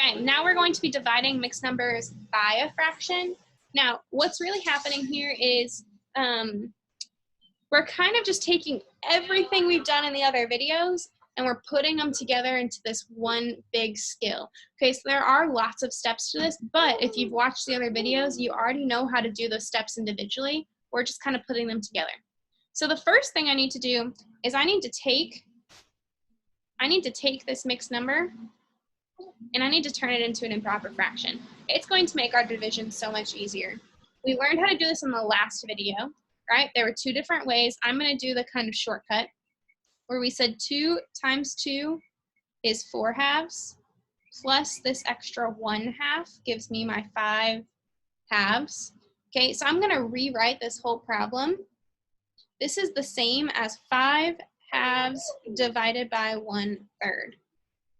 Okay, now we're going to be dividing mixed numbers by a fraction. Now, what's really happening here is we're kind of just taking everything we've done in the other videos and we're putting them together into this one big skill. Okay, so there are lots of steps to this, but if you've watched the other videos, you already know how to do those steps individually. We're just kind of putting them together. So the first thing I need to do is I need to take this mixed number and I need to turn it into an improper fraction. It's going to make our division so much easier. We learned how to do this in the last video, right? There were two different ways. I'm going to do the kind of shortcut where we said 2 times 2 is 4 halves, plus this extra 1 half gives me my 5 halves. Okay, so I'm going to rewrite this whole problem. This is the same as 5 halves divided by 1/3,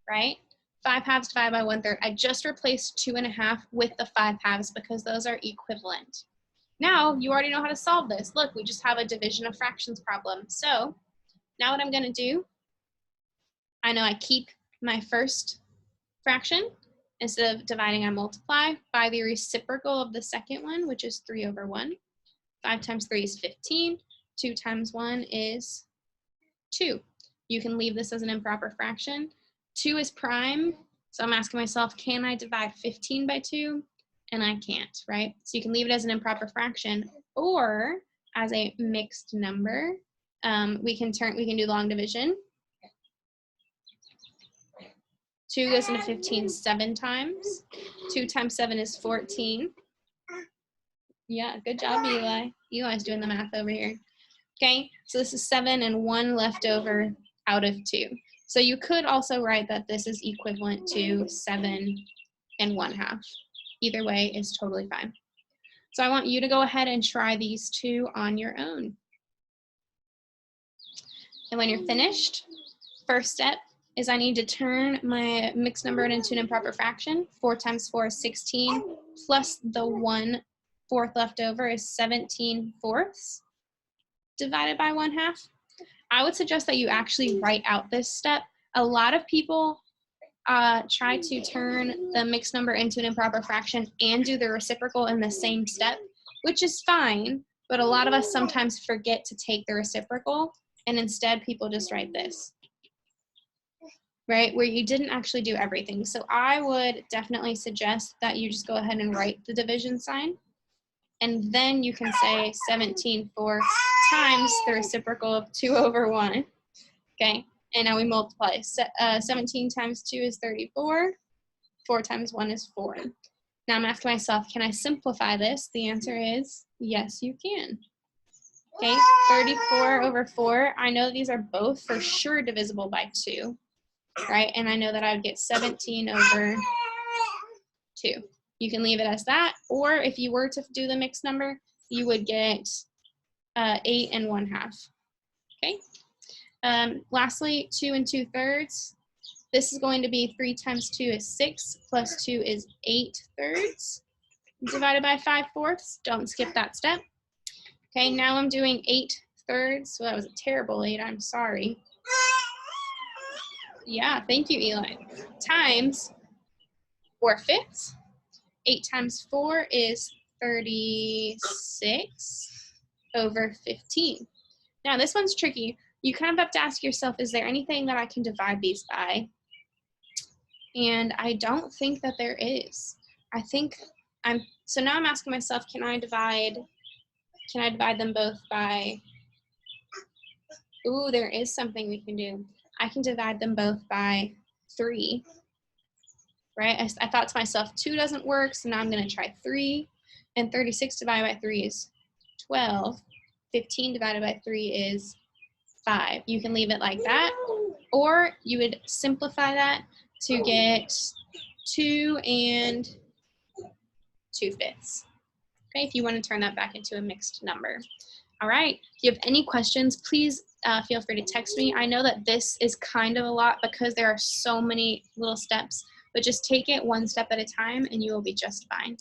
right? 5 halves divided by 1/3. I just replaced 2.5 with the 5 halves because those are equivalent. Now you already know how to solve this. Look, we just have a division of fractions problem. So now what I'm going to do, I know I keep my first fraction. Instead of dividing, I multiply by the reciprocal of the second one, which is 3/1. 5 times 3 is 15. 2 times 1 is 2. You can leave this as an improper fraction. 2 is prime, so I'm asking myself, can I divide 15 by 2? And I can't, right? So you can leave it as an improper fraction or as a mixed number. We can do long division. 2 goes into 15 7 times. 2 times 7 is 14. Yeah, good job, Eli. Eli's doing the math over here. Okay, so this is 7 and 1 left over out of 2. So you could also write that this is equivalent to 7 and 1/2. Either way is totally fine. So I want you to go ahead and try these two on your own. And when you're finished, first step is I need to turn my mixed number into an improper fraction. 4 times 4 is 16, plus the 1/4 left over is 17/4 divided by 1/2. I would suggest that you actually write out this step. A lot of people try to turn the mixed number into an improper fraction and do the reciprocal in the same step, which is fine, but a lot of us sometimes forget to take the reciprocal, and instead people just write this, right, where you didn't actually do everything. So I would definitely suggest that you just go ahead and write the division sign, and then you can say 17/4 times the reciprocal of 2/1, okay? And now we multiply. 17 times 2 is 34. 4 times 1 is 4. Now I'm asking myself, can I simplify this? The answer is yes, you can. Okay, 34/4. I know these are both for sure divisible by 2, right? And I know that I would get 17/2. You can leave it as that, or if you were to do the mixed number, you would get 8 and 1/2. Okay. Lastly, 2 and 2/3. This is going to be 3 times 2 is 6, plus 2 is 8/3, divided by 5/4. Don't skip that step. Okay, now I'm doing 8/3. So that was a terrible 8, I'm sorry. Yeah, thank you, Eli. Times 4/5. 8 times 4 is 36/15. Now this one's tricky. You kind of have to ask yourself, is there anything that I can divide these by? And I don't think that there is. So now I'm asking myself, can I divide them both by, ooh, there is something we can do. I can divide them both by 3, right? I thought to myself, 2 doesn't work, so now I'm gonna try 3, and 36 divided by 3 is 12. 15 divided by 3 is 5. You can leave it like that, or you would simplify that to get 2 and 2/5. Okay, if you want to turn that back into a mixed number. All right, if you have any questions, please feel free to text me. I know that this is kind of a lot because there are so many little steps, but just take it one step at a time and you will be just fine.